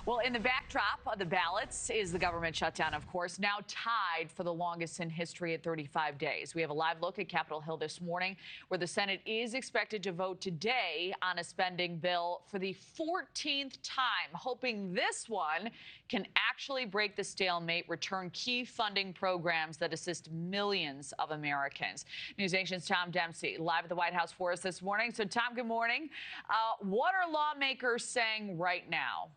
Well, in the backdrop of the ballots is the government shutdown, of course, now tied for the longest in history at 35 days. We have a live look at Capitol Hill this morning, where the Senate is expected to vote today on a spending bill for the 14th time, hoping this one can actually break the stalemate, return key funding programs that assist millions of Americans. NewsNation's Tom Dempsey live at the White House for us this morning. So, Tom, good morning. What are lawmakers saying right now?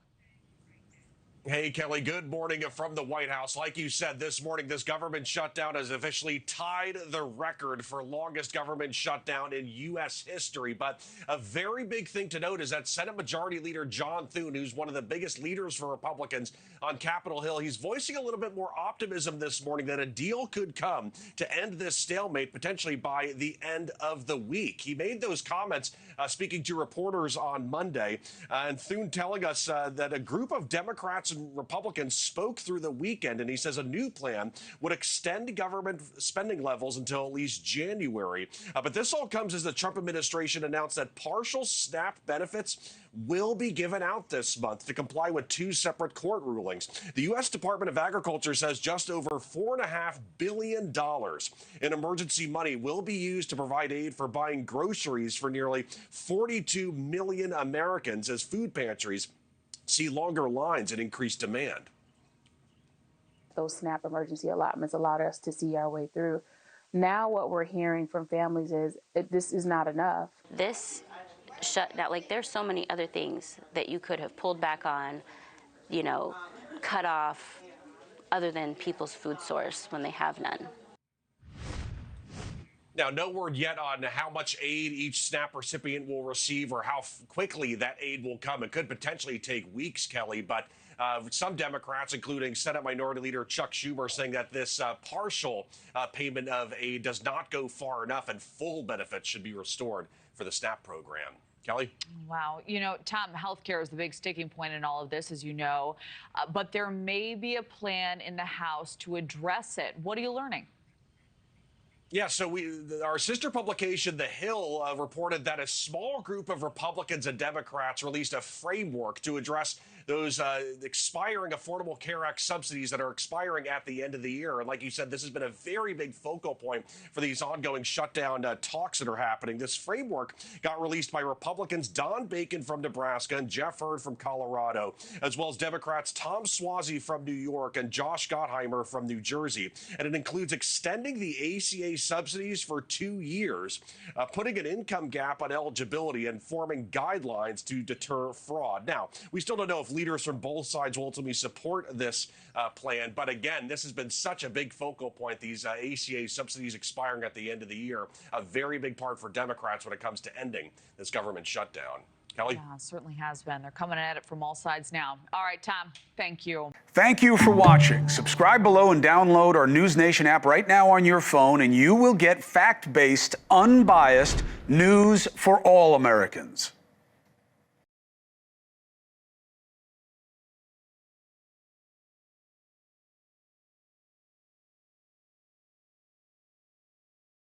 Hey, Kelly, good morning from the White House. Like you said, this morning, this government shutdown has officially tied the record for longest government shutdown in U.S. history. But a very big thing to note is that Senate Majority Leader John Thune, who's one of the biggest leaders for Republicans on Capitol Hill, he's voicing a little bit more optimism this morning that a deal could come to end this stalemate potentially by the end of the week. He made those comments speaking to reporters on Monday, and Thune telling us that a group of Democrats and Republicans spoke through the weekend, and he says a new plan would extend government spending levels until at least January. But this all comes as the Trump administration announced that partial SNAP benefits will be given out this month to comply with two separate court rulings. The U.S. Department of Agriculture says just over $4.5 billion in emergency money will be used to provide aid for buying groceries for nearly 42 million Americans as food pantries see longer lines and increased demand. Those SNAP emergency allotments allowed us to see our way through. Now what we're hearing from families is this is not enough. This shutdown, like there's so many other things that you could have pulled back on, you know, cut off, other than people's food source when they have none. Now, no word yet on how much aid each SNAP recipient will receive or how quickly that aid will come. It could potentially take weeks, Kelly, but some Democrats, including Senate Minority Leader Chuck Schumer, saying that this partial payment of aid does not go far enough and full benefits should be restored for the SNAP program. Kelly? Wow. You know, Tom, healthcare is the big sticking point in all of this, as you know, but there may be a plan in the House to address it. What are you learning? Yeah, so our sister publication, The Hill, reported that a small group of Republicans and Democrats released a framework to address those expiring Affordable Care Act subsidies that are expiring at the end of the year. And like you said, this has been a very big focal point for these ongoing shutdown talks that are happening. This framework got released by Republicans Don Bacon from Nebraska and Jeff Hurd from Colorado, as well as Democrats Tom Suozzi from New York and Josh Gottheimer from New Jersey. And it includes extending the ACA subsidies for 2 years, putting an income gap on eligibility, and forming guidelines to deter fraud. Now, we still don't know if leaders from both sides will ultimately support this plan. But again, this has been such a big focal point, these ACA subsidies expiring at the end of the year, a very big part for Democrats when it comes to ending this government shutdown. Kelly? Yeah, it certainly has been. They're coming at it from all sides now. All right, Tom, thank you. Thank you for watching. Subscribe below and download our NewsNation app right now on your phone, and you will get fact-based, unbiased news for all Americans.